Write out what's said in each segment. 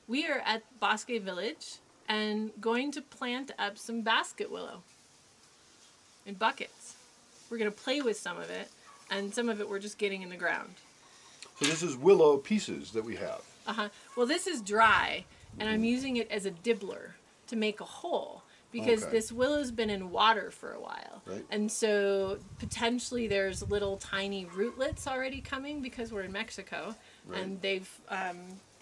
We are at Bosque Village and going to plant up some basket willow in buckets. We're going to play with some of it, and some of it we're just getting in the ground. So this is willow pieces that we have. Well, this is dry, and I'm using it as a dibbler to make a hole, because this willow's been in water for a while. Right. And so potentially there's little tiny rootlets already coming because we're in Mexico. Right. And they've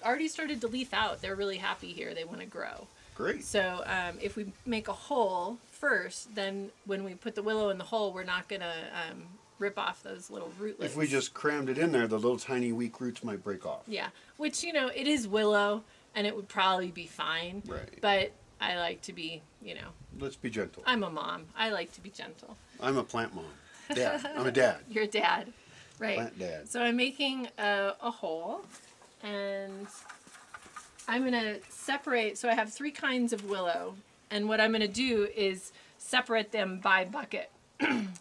already started to leaf out. They're really happy here. They want to grow. Great. So if we make a hole first, then when we put the willow in the hole, we're not going to rip off those little rootlets. If we just crammed it in there, the little tiny weak roots might break off. Yeah, which, it is willow, and it would probably be fine. Right. But I like to be, Let's be gentle. I'm a mom. I like to be gentle. I'm a plant mom. Dad. I'm a dad. You're a dad. Right. Plant dad. So I'm making a hole, and I'm going to separate. So I have 3 kinds of willow, and what I'm going to do is separate them by bucket.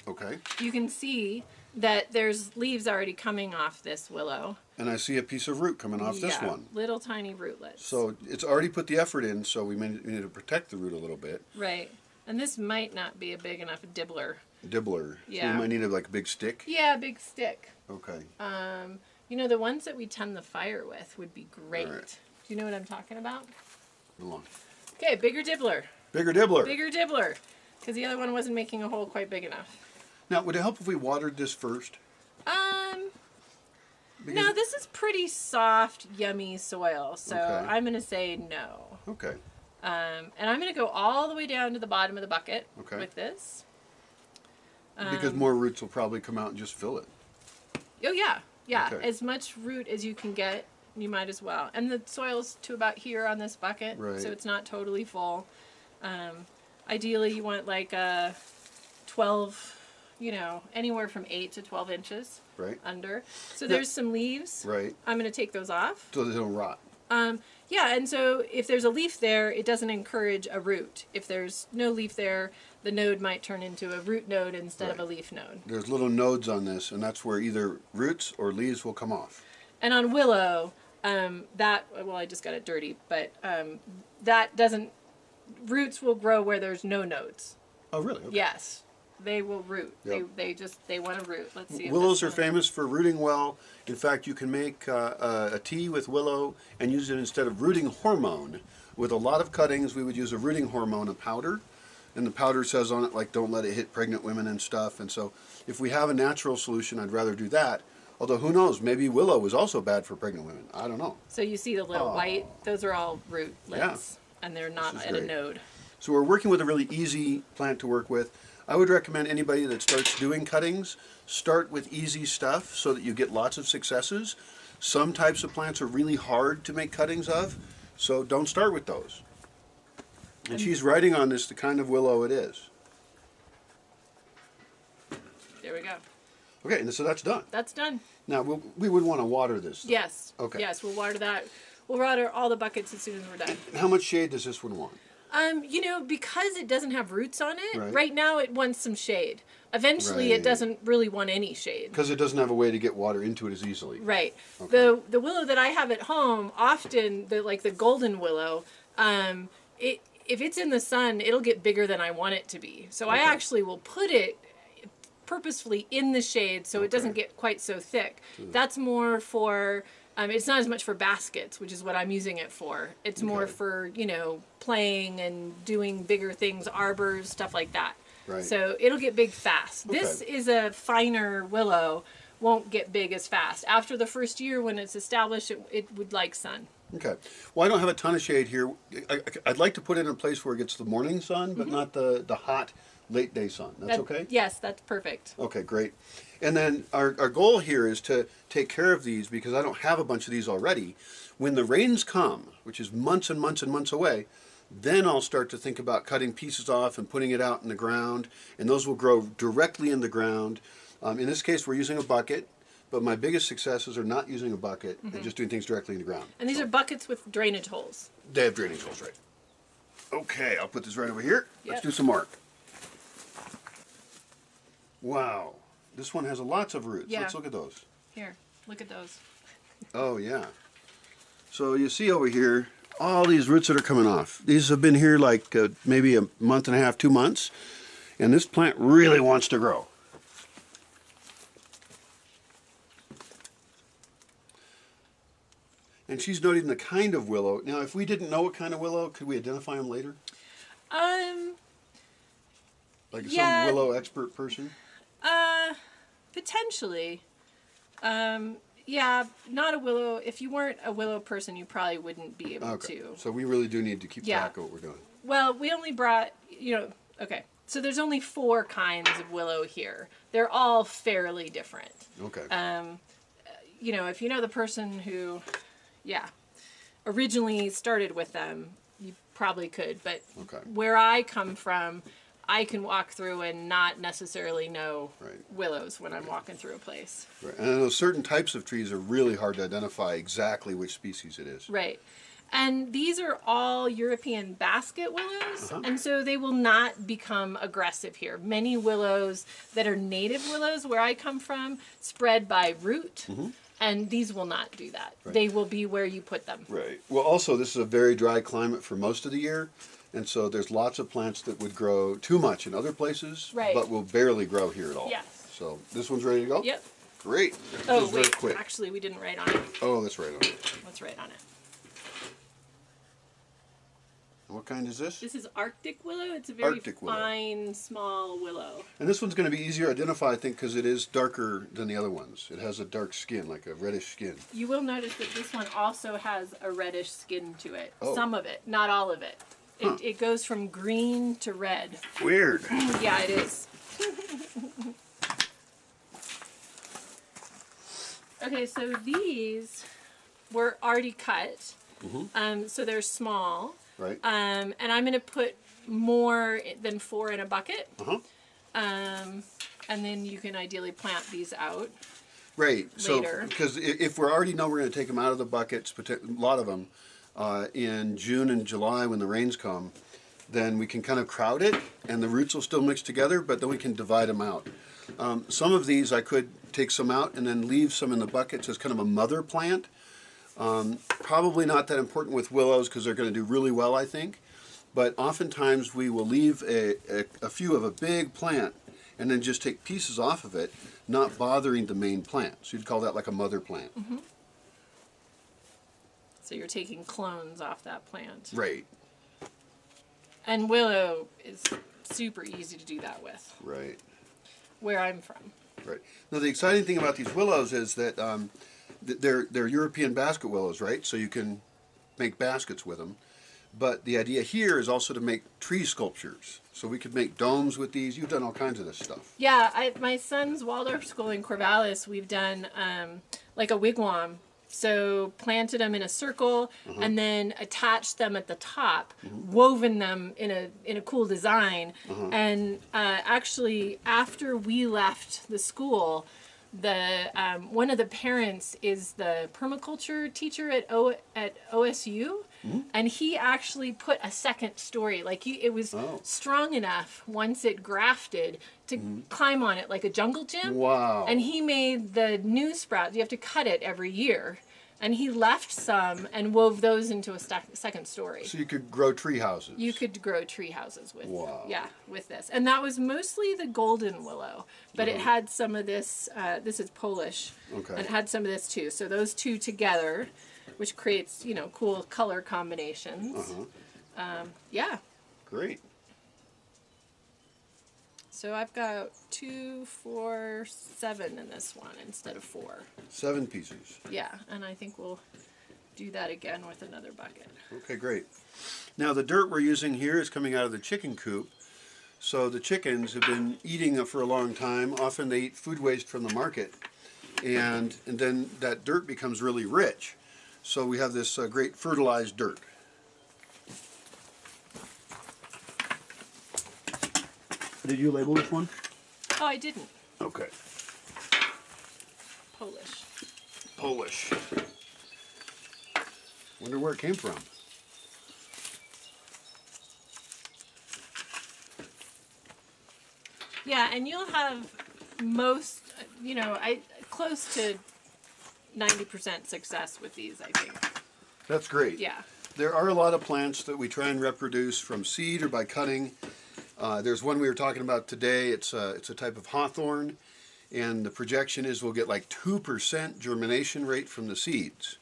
Okay. You can see that there's leaves already coming off this willow. And I see a piece of root coming off this one. Little tiny rootlets. So it's already put the effort in, so we need to protect the root a little bit. Right. And this might not be a big enough dibbler. Dibbler. Yeah. So you might need a big stick. Yeah, big stick. Okay. The ones that we tend the fire with would be great. All right. Do you know what I'm talking about? Go on. Okay, bigger dibbler. Bigger dibbler. Bigger dibbler. Because the other one wasn't making a hole quite big enough. Now, would it help if we watered this first? No, this is pretty soft, yummy soil, so Okay. I'm going to say no. Okay. And I'm going to go all the way down to the bottom of the bucket with this. Because more roots will probably come out and just fill it. Oh, yeah. Yeah, Okay. as much root as you can get, you might as well. And the soil's to about here on this bucket, Right. so it's not totally full. Ideally, you want like a 12, anywhere from 8 to 12 inches under. So there's some leaves. Right. I'm going to take those off. So they don't rot. Yeah, and so if there's a leaf there, it doesn't encourage a root. If there's no leaf there, the node might turn into a root node instead of a leaf node. There's little nodes on this, and that's where either roots or leaves will come off. And on willow, I just got it dirty, but that doesn't, roots will grow where there's no nodes. Oh, really? Okay. Yes, they will root. Yep. They want to root. Let's see. Willows are famous for rooting well. In fact, you can make a tea with willow and use it instead of rooting hormone. With a lot of cuttings, we would use a rooting hormone, a powder. And the powder says on it, don't let it hit pregnant women and stuff. And so if we have a natural solution, I'd rather do that. Although, who knows, maybe willow is also bad for pregnant women. I don't know. So you see the little white, those are all rootlets. Yeah. And they're not at great. a node. So we're working with a really easy plant to work with. I would recommend anybody that starts doing cuttings, start with easy stuff so that you get lots of successes. Some types of plants are really hard to make cuttings of, so don't start with those. And she's writing on this the kind of willow it is. There we go. Okay, and so that's done. That's done. Now, we would want to water this. Yes. Okay. Yes, we'll water that. We'll water all the buckets as soon as we're done. How much shade does this one want? Because it doesn't have roots on it, Right. right now it wants some shade. Eventually it Right. doesn't really want any shade. Because it doesn't have a way to get water into it as easily. Right. Okay. The willow that I have at home, often the golden willow, if it's in the sun, it'll get bigger than I want it to be. So I actually will put it purposefully in the shade so it doesn't get quite so thick. That's more for, it's not as much for baskets, which is what I'm using it for. It's more for, playing and doing bigger things, arbors, stuff like that. Right. So it'll get big fast. This is a finer willow, won't get big as fast. After the first year when it's established, it would like sun. Okay. Well, I don't have a ton of shade here. I'd like to put it in a place where it gets the morning sun, but not the hot late day sun. That's okay? Yes, that's perfect. Okay, great. And then our goal here is to take care of these because I don't have a bunch of these already. When the rains come, which is months and months and months away, then I'll start to think about cutting pieces off and putting it out in the ground, and those will grow directly in the ground. In this case, we're using a bucket, but my biggest successes are not using a bucket and just doing things directly in the ground. And these are buckets with drainage holes. They have drainage holes, right? Okay, I'll put this right over here. Yep. Let's do some work. Wow, this one has lots of roots. Yeah. Let's look at those. Here, look at those. Oh, yeah. So you see over here, all these roots that are coming off. These have been here like maybe a month and a half, 2 months, and this plant really wants to grow. And she's noting the kind of willow. Now, if we didn't know what kind of willow, could we identify them later? Like Yeah. some willow expert person? Potentially. Yeah, not a willow. If you weren't a willow person, you probably wouldn't be able to. So we really do need to keep Yeah. track of what we're doing. Well, we only brought, okay. So there's only 4 kinds of willow here. They're all fairly different. Okay. If you know the person who, originally started with them, you probably could. But Okay. where I come from, I can walk through and not necessarily know Right. willows when I'm walking through a place. Right. And I know certain types of trees are really hard to identify exactly which species it is. Right. And these are all European basket willows, and so they will not become aggressive here. Many willows that are native willows, where I come from, spread by root, and these will not do that. Right. They will be where you put them. Right. Well, also, this is a very dry climate for most of the year, and so there's lots of plants that would grow too much in other places, Right. but will barely grow here at all. Yes. So this one's ready to go? Yep. Great. Oh, This is very wait, quick. actually, we didn't write on it. Oh, that's right on it. Let's write on it. What kind is this? This is Arctic willow. It's a very Arctic willow. fine, small willow. And this one's going to be easier to identify, I think, because it is darker than the other ones. It has a dark skin, like a reddish skin. You will notice that this one also has a reddish skin to it. Oh. Some of it, not all of it. It goes from green to red. Weird. Yeah, it is. Okay, so these were already cut. So they're small. Right. And I'm going to put more than 4 in a bucket. And then you can ideally plant these out. Right. Later. So, because if we already know we're going to take them out of the buckets, a lot of them, in June and July when the rains come, then we can kind of crowd it, and the roots will still mix together, but then we can divide them out. Some of these I could take some out and then leave some in the buckets as kind of a mother plant. Probably not that important with willows because they're going to do really well, I think. But oftentimes we will leave a few of a big plant and then just take pieces off of it, not bothering the main plant. So you'd call that like a mother plant. So you're taking clones off that plant. Right. And willow is super easy to do that with, Right. where I'm from. Right. Now the exciting thing about these willows is that they're European basket willows, right? So you can make baskets with them. But the idea here is also to make tree sculptures. So we could make domes with these. You've done all kinds of this stuff. Yeah, my son's Waldorf school in Corvallis, we've done like a wigwam. So planted them in a circle and then attached them at the top, woven them in a cool design. And actually, after we left the school, the one of the parents is the permaculture teacher at OSU, and he actually put a second story. Like it was strong enough once it grafted to climb on it like a jungle gym. Wow. And he made the new sprouts. You have to cut it every year. And he left some and wove those into a second story. So you could grow tree houses. You could grow tree houses with, Wow. with this. And that was mostly the golden willow, but it had some of this, this is Polish, Okay. and it had some of this too. So those two together, which creates, cool color combinations. Yeah. Great. So I've got 2, 4, 7 in this one instead of 4. 7 pieces. Yeah, and I think we'll do that again with another bucket. Okay, great. Now the dirt we're using here is coming out of the chicken coop. So the chickens have been eating it for a long time. Often they eat food waste from the market. And then that dirt becomes really rich. So we have this great fertilized dirt. Did you label this one? Oh, I didn't. Okay. Polish. Polish. Wonder where it came from. Yeah, and you'll have most, close to 90% success with these, I think. That's great. Yeah. There are a lot of plants that we try and reproduce from seed or by cutting. There's one we were talking about today. It's a type of hawthorn, and the projection is we'll get like 2% germination rate from the seeds.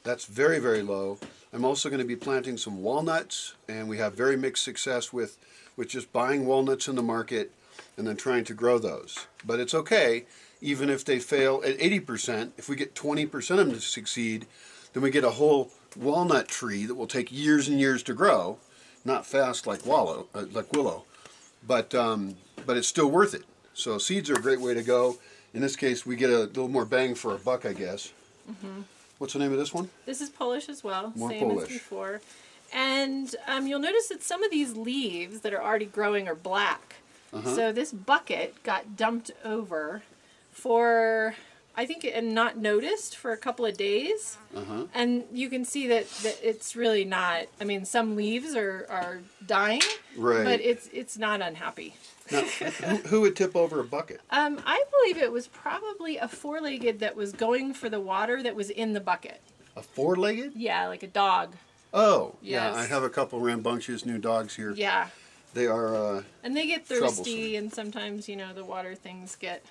That's very, very low. I'm also going to be planting some walnuts, and we have very mixed success with just buying walnuts in the market and then trying to grow those. But it's okay, even if they fail at 80%. If we get 20% of them to succeed, then we get a whole walnut tree that will take years and years to grow. Not fast like willow, but it's still worth it. So seeds are a great way to go. In this case, we get a little more bang for a buck, I guess. Mm-hmm. What's the name of this one? This is Polish as well, more same Polish. as before. And you'll notice that some of these leaves that are already growing are black. So this bucket got dumped over for, I think, and not noticed for a couple of days. And you can see that it's really not, I mean, some leaves are dying, but it's not unhappy. Now, who would tip over a bucket? I believe it was probably a four-legged that was going for the water that was in the bucket. A four-legged? Yeah, like a dog. Oh, yes. Yeah, I have a couple rambunctious new dogs here. Yeah. They are and they get thirsty, and sometimes, you know, the water things get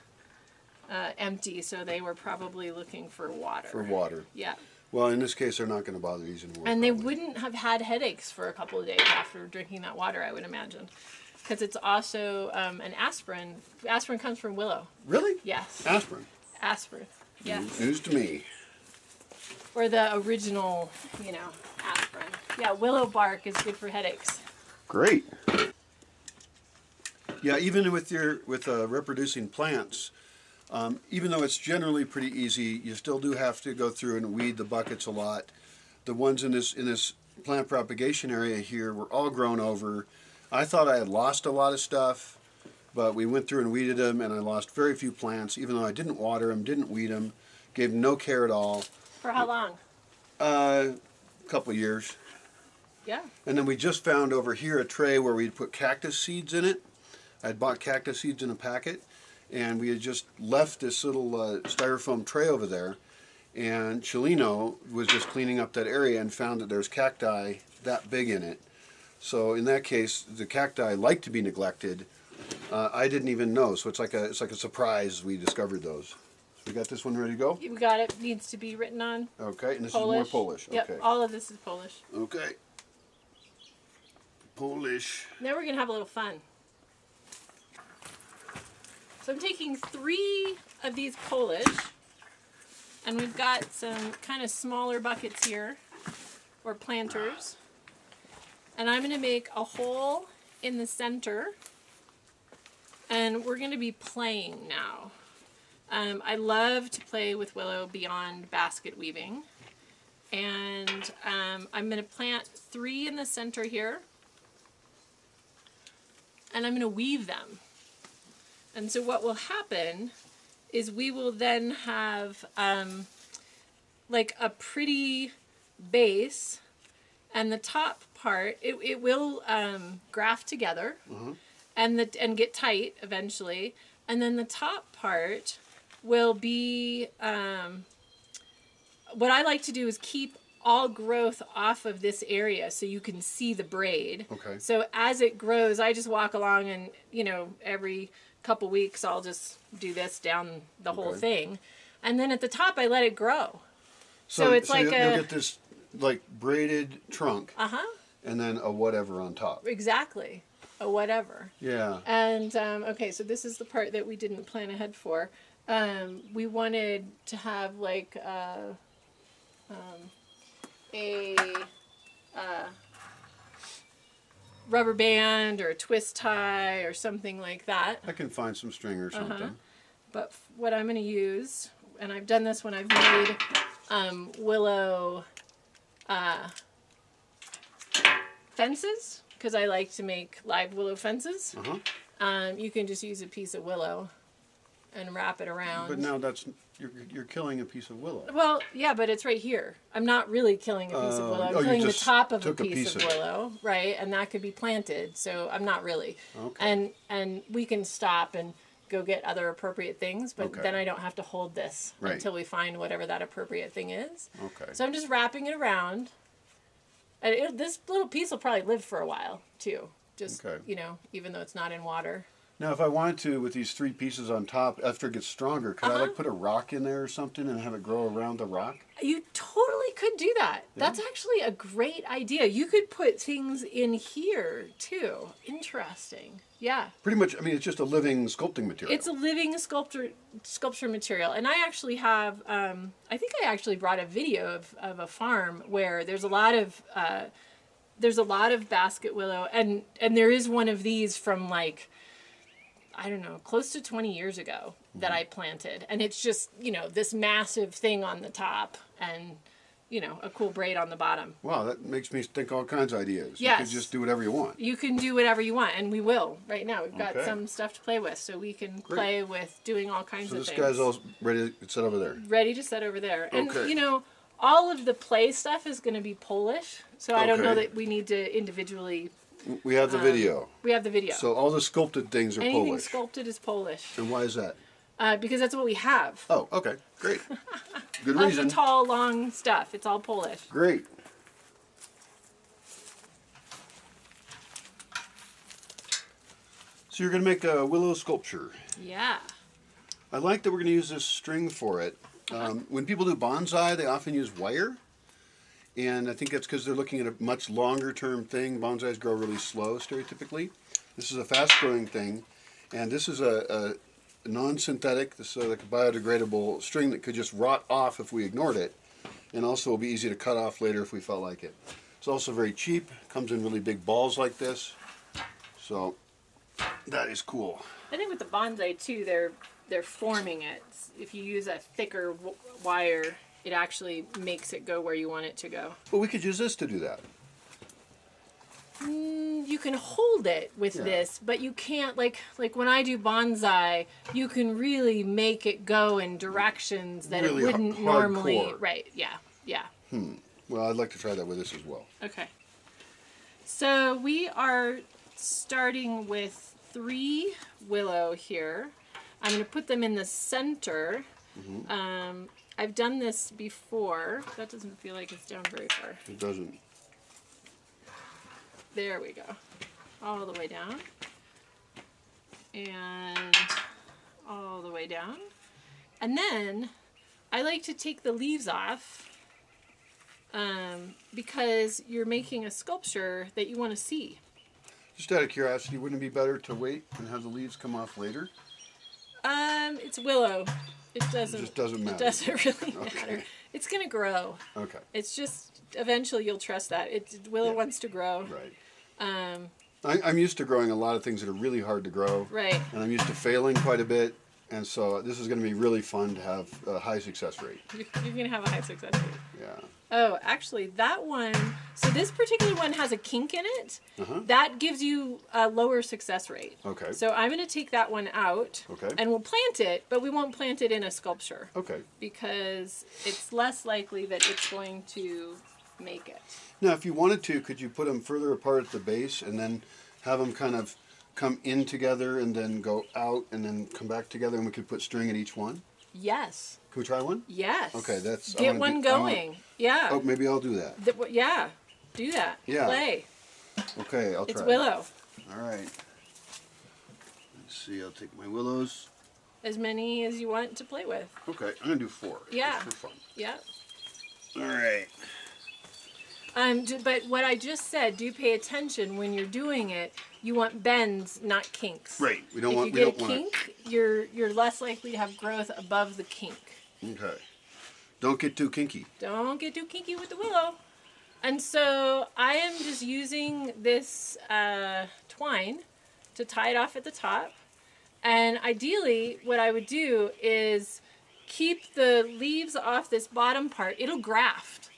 empty, so they were probably looking for water. For water. Yeah. Well, in this case, they're not going to bother these anymore. And they wouldn't have had headaches for a couple of days after drinking that water, I would imagine. Because it's also an aspirin. Aspirin comes from willow. Really? Yes. Aspirin. Aspirin. Yes. News to me. Or the original, you know, aspirin. Yeah, willow bark is good for headaches. Great. Yeah, even with reproducing plants, even though it's generally pretty easy, you still do have to go through and weed the buckets a lot. The ones in this plant propagation area here were all grown over. I thought I had lost a lot of stuff, but we went through and weeded them, and I lost very few plants, even though I didn't water them, didn't weed them, gave them no care at all. For how long? A couple of years. Yeah. And then we just found over here a tray where we'd put cactus seeds in it. I'd bought cactus seeds in a packet, and we had just left this little styrofoam tray over there, and Sherilyn was just cleaning up that area and found that there's cacti that big in it. So in that case, the cacti like to be neglected. I didn't even know, so it's like a surprise we discovered those. We got this one ready to go? You got it. Needs to be written on. Okay, and this Polish. is more Polish. Yep, Okay. all of this is Polish. Okay. Polish. Now we're going to have a little fun. So I'm taking 3 of these Polish, and we've got some kind of smaller buckets here, or planters. And I'm going to make a hole in the center, and we're going to be playing now. I love to play with willow beyond basket weaving, and I'm going to plant 3 in the center here, and I'm going to weave them. And so what will happen is we will then have like a pretty base, and the top part, it will graft together and get tight eventually. And then the top part will be, what I like to do is keep all growth off of this area so you can see the braid. Okay. So as it grows, I just walk along and, you know, every couple weeks I'll just do this down the whole thing. And then at the top I let it grow. So it's like you'll get this like braided trunk. And then a whatever on top. Exactly. A whatever. Yeah. And okay, so this is the part that we didn't plan ahead for. We wanted to have like a rubber band or a twist tie or something like that. I can find some string or something. But what I'm going to use, and I've done this when I've made willow fences, because I like to make live willow fences. You can just use a piece of willow and wrap it around. But now you're killing a piece of willow. Well, yeah, but it's right here. I'm not really killing a piece of willow. I'm killing the top of a piece of willow, right? And that could be planted, so I'm not really. Okay. And we can stop and go get other appropriate things, but then I don't have to hold this until we find whatever that appropriate thing is. Okay. So I'm just wrapping it around, And this little piece will probably live for a while too. Just Okay. even though it's not in water. Now, if I wanted to, with these 3 pieces on top, after it gets stronger, could I like put a rock in there or something and have it grow around the rock? You totally could do that. Yeah. That's actually a great idea. You could put things in here too. Interesting. Yeah. Pretty much, I mean, it's just a living sculpting material. It's a living sculpture material. And I actually have, I think I actually brought a video of a farm where there's a lot of basket willow, and there is one of these from like, I don't know, close to 20 years ago that I planted. And it's just, this massive thing on the top and, a cool braid on the bottom. Wow, that makes me think all kinds of ideas. Yes. You could just do whatever you want. You can do whatever you want, and we will right now. We've got Okay. some stuff to play with, so we can play with doing all kinds So of this things. guy's all ready to sit over there. Ready to set over there. And, Okay. all of the play stuff is going to be Polish, so I don't know Okay. that we need to individually... We have the video. We have the video. So all the sculpted things are Anything Polish. sculpted is Polish. And why is that? Because that's what we have. Oh, okay. Great. Good All the reason. tall, long stuff. It's all Polish. Great. So you're going to make a willow sculpture. Yeah. I like that we're going to use this string for it. When people do bonsai, they often use wire. And I think that's because they're looking at a much longer term thing. Bonsais grow really slow, stereotypically. This is a fast growing thing. And this is a non-synthetic, this is like a biodegradable string that could just rot off if we ignored it. And also will be easy to cut off later if we felt like it. It's also very cheap. Comes in really big balls like this. So that is cool. I think with the bonsai too, they're forming it. If you use a thicker wire, it actually makes it go where you want it to go. But we could use this to do that. You can hold it with this, but you can't, like when I do bonsai, you can really make it go in directions that Really it wouldn't normally. hardcore. Right, yeah. Well, I'd like to try that with this as well. Okay. So we are starting with 3 willow here. I'm going to put them in the center. I've done this before. That doesn't feel like it's down very far. It doesn't. There we go. All the way down. And all the way down. And then I like to take the leaves off because you're making a sculpture that you want to see. Just out of curiosity, wouldn't it be better to wait and have the leaves come off later? It's willow. It just doesn't matter. It doesn't really Okay. matter. It's going to grow. Okay. It's just, eventually you'll trust that. Willow wants to grow. Right. I'm used to growing a lot of things that are really hard to grow. Right. And I'm used to failing quite a bit. And so this is going to be really fun to have a high success rate. You're going to have a high success rate. Yeah. Oh, actually, that one, so this particular one has a kink in it. That gives you a lower success rate. Okay. So I'm going to take that one out. Okay. And we'll plant it, but we won't plant it in a sculpture. Okay. Because it's less likely that it's going to make it. Now, if you wanted to, could you put them further apart at the base and then have them kind of come in together and then go out and then come back together, and we could put string at each one? Yes. Can we try one? Yes. Okay, that's... I Get wanna one do- I going. Yeah. Oh, maybe I'll do that. Yeah. Do that. Yeah. Play. Okay, I'll try. It's willow. All right. Let's see, I'll take my willows. As many as you want to play with. Okay, I'm going to do 4. Yeah. Just for fun. Yeah. All right. But what I just said, do pay attention when you're doing it. You want bends, not kinks. Right. We don't If want... you we get don't a want kink, you're less likely to have growth above the kink. Okay. Don't get too kinky. Don't get too kinky with the willow. And so I am just using this twine to tie it off at the top. And ideally, what I would do is keep the leaves off this bottom part. It'll graft.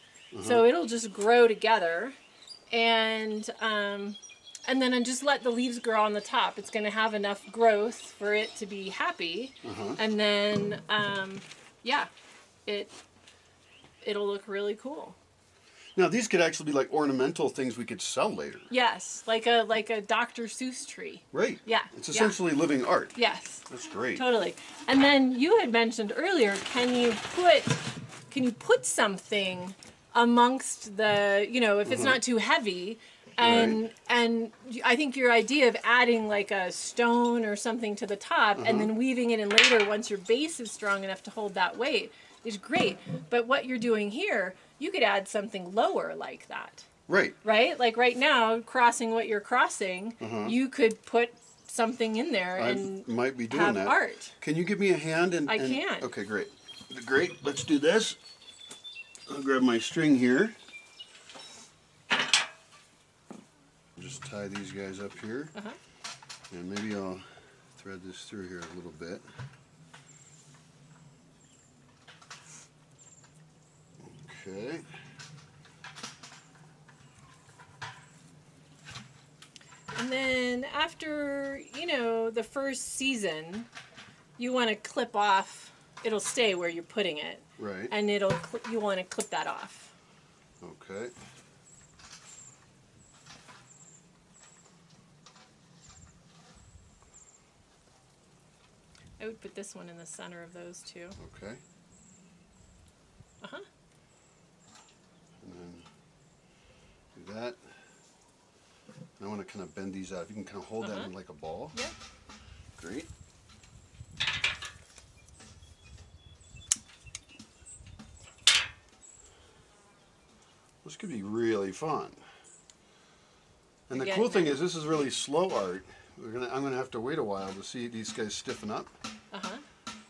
So it'll just grow together. And then I just let the leaves grow on the top. It's going to have enough growth for it to be happy. And then, it'll look really cool. Now, these could actually be like ornamental things we could sell later. Yes, like a Dr. Seuss tree. Right. Yeah. It's essentially living art. Yes. That's great. Totally. And then you had mentioned earlier, can you put something amongst the, you know, if it's not too heavy. And I think your idea of adding like a stone or something to the top and then weaving it in later once your base is strong enough to hold that weight is great. But what you're doing here, you could add something lower like that. Right. Right? Like right now, crossing what you're crossing, you could put something in there and I might be doing have that. art. Can you give me a hand? I can. Okay, great. Great. Let's do this. I'll grab my string here. Just tie these guys up here. And maybe I'll thread this through here a little bit. Okay. And then after, you know, the first season, you want to clip off. It'll stay where you're putting it. Right. And you want to clip that off. Okay. I would put this one in the center of those two. Okay. Uh-huh. And then do that. I want to kind of bend these out. If you can kind of hold that in like a ball. Yep. Great. This could be really fun. And the cool thing is this is really slow art. I'm gonna have to wait a while to see these guys stiffen up.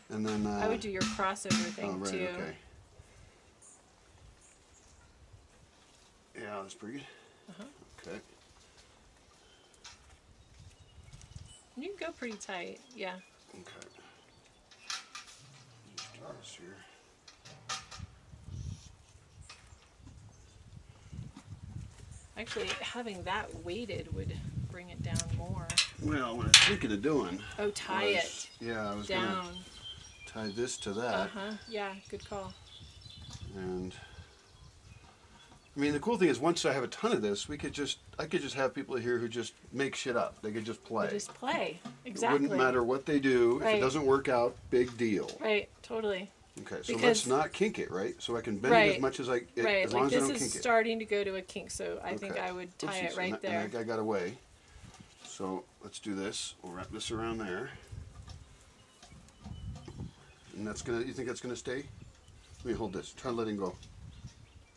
And then I would do your crossover thing right, too. Okay. Yeah, that's pretty good. Okay. You can go pretty tight, yeah. Okay. Just do this here. Actually, having that weighted would bring it down more. Well, what I was thinking of doing. Oh, tie it. Yeah, I was down. gonna tie this to that. Yeah, good call. And I mean, the cool thing is, once I have a ton of this, I could just have people here who just make shit up. They could just play. They just play. Exactly. It wouldn't matter what they do. Right. If it doesn't work out, big deal. Right. Totally. Okay, so let's not kink it, right? So I can bend it as much as as long as I don't kink it. This is starting to go to a kink, so I think I would tie it right there. And I got away. So let's do this. We'll wrap this around there. And that's gonna. You think that's gonna stay? Let me hold this. Try letting go.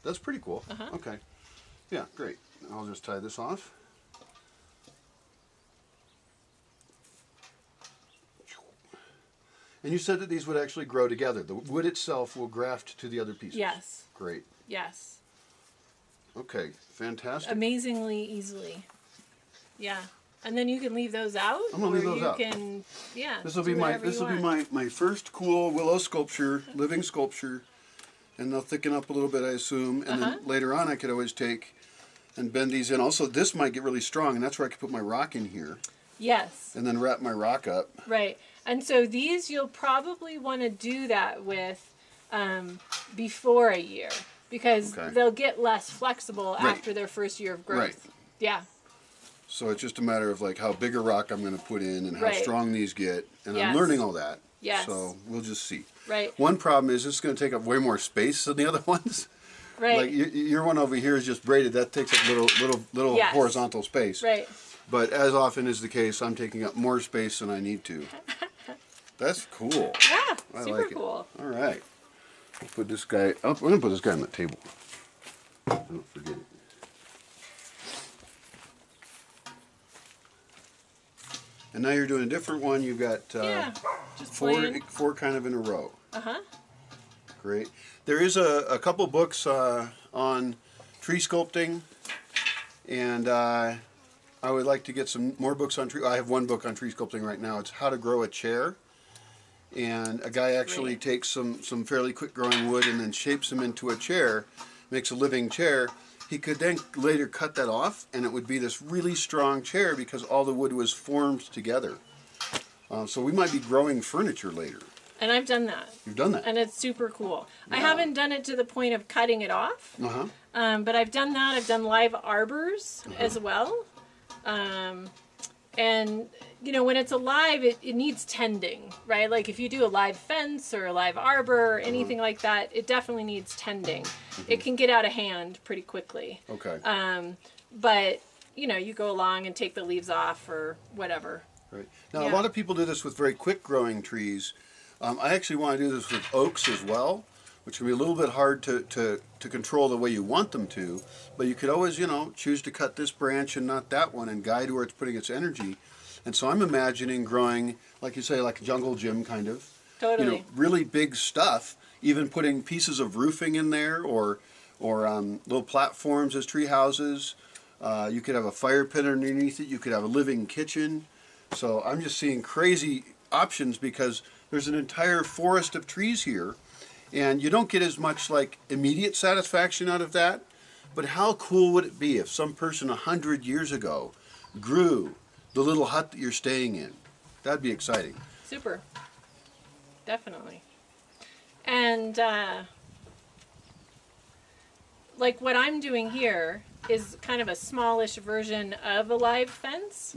That's pretty cool. Okay. Yeah, great. I'll just tie this off. And you said that these would actually grow together. The wood itself will graft to the other pieces. Yes. Great. Yes. Okay, fantastic. Amazingly easily. Yeah. And then you can leave those out. I'm gonna leave those out. Can, yeah. This will be my first cool willow sculpture, living sculpture, and they'll thicken up a little bit, I assume. And then later on, I could always take and bend these in. Also, this might get really strong, and that's where I could put my rock in here. Yes. And then wrap my rock up. Right. And so these you'll probably want to do that with before a year, because they'll get less flexible after their first year of growth. Right. Yeah. So it's just a matter of like how big a rock I'm going to put in and how strong these get. And I'm learning all that. Yes. So we'll just see. Right. One problem is it's going to take up way more space than the other ones. Right. Like your one over here is just braided. That takes up little horizontal space. Right. But as often is the case, I'm taking up more space than I need to. That's cool. Yeah, I super like it. cool. All right. I'll put this guy up. I'm going to put this guy on the table. Don't forget it. And now you're doing a different one. You've got just four kind of in a row. Uh-huh. Great. There is a couple books on tree sculpting, and I would like to get some more books on tree. I have one book on tree sculpting right now. It's How to Grow a Chair. And a guy actually takes some fairly quick growing wood and then shapes them into a chair, makes a living chair. He could then later cut that off, and it would be this really strong chair because all the wood was formed together. So we might be growing furniture later. And I've done that. You've done that. And it's super cool. Wow. I haven't done it to the point of cutting it off. But I've done that. I've done live arbors as well. And, you know, when it's alive, it needs tending, right? Like if you do a live fence or a live arbor or anything like that, it definitely needs tending. It can get out of hand pretty quickly. Okay. But, you know, you go along and take the leaves off or whatever. Right. Now, a lot of people do this with very quick growing trees. I actually want to do this with oaks as well, which can be a little bit hard to control the way you want them to. But you could always, you know, choose to cut this branch and not that one and guide where it's putting its energy. And so I'm imagining growing, like you say, like a jungle gym kind of. Totally. You know, really big stuff, even putting pieces of roofing in there or little platforms as tree houses. You could have a fire pit underneath it. You could have a living kitchen. So I'm just seeing crazy options because there's an entire forest of trees here. And you don't get as much like immediate satisfaction out of that. But how cool would it be if some person 100 years ago grew the little hut that you're staying in? That'd be exciting. Super. Definitely. And like what I'm doing here is kind of a smallish version of a live fence.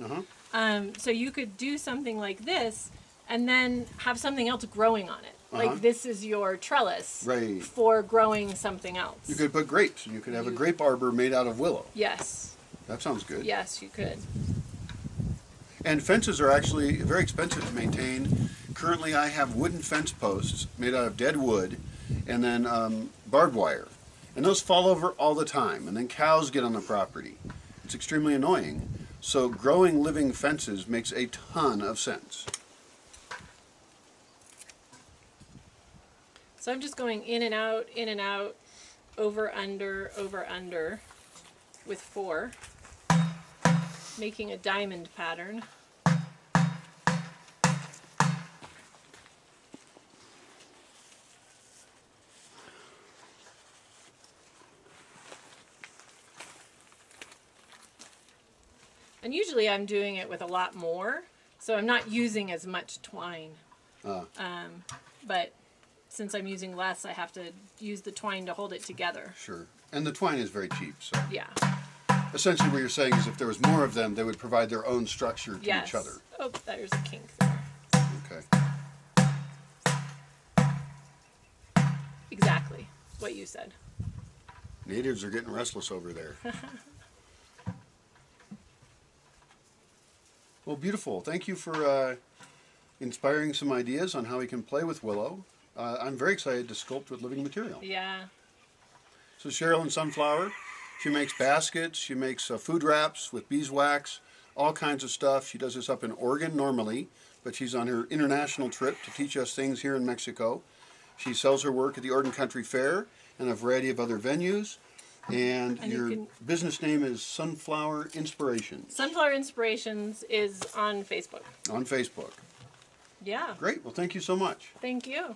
So you could do something like this and then have something else growing on it. Like this is your trellis for growing something else. You could put grapes. You could have a grape arbor made out of willow. Yes. That sounds good. Yes, you could. And fences are actually very expensive to maintain. Currently I have wooden fence posts made out of dead wood and then barbed wire. And those fall over all the time. And then cows get on the property. It's extremely annoying. So growing living fences makes a ton of sense. So I'm just going in and out, over, under, with 4, making a diamond pattern. And usually I'm doing it with a lot more, so I'm not using as much twine. But since I'm using less, I have to use the twine to hold it together. Sure. And the twine is very cheap. So yeah. Essentially what you're saying is if there was more of them, they would provide their own structure to each other. Oh, there's a kink there. Okay. Exactly what you said. Natives are getting restless over there. Well, beautiful. Thank you for inspiring some ideas on how we can play with willow. I'm very excited to sculpt with living material. Yeah. So Sherilyn Sunflower, she makes baskets, she makes food wraps with beeswax, all kinds of stuff. She does this up in Oregon normally, but she's on her international trip to teach us things here in Mexico. She sells her work at the Oregon Country Fair and a variety of other venues. And your business name is Sunflower Inspirations. Sunflower Inspirations is on Facebook. On Facebook. Yeah. Great. Well, thank you so much. Thank you.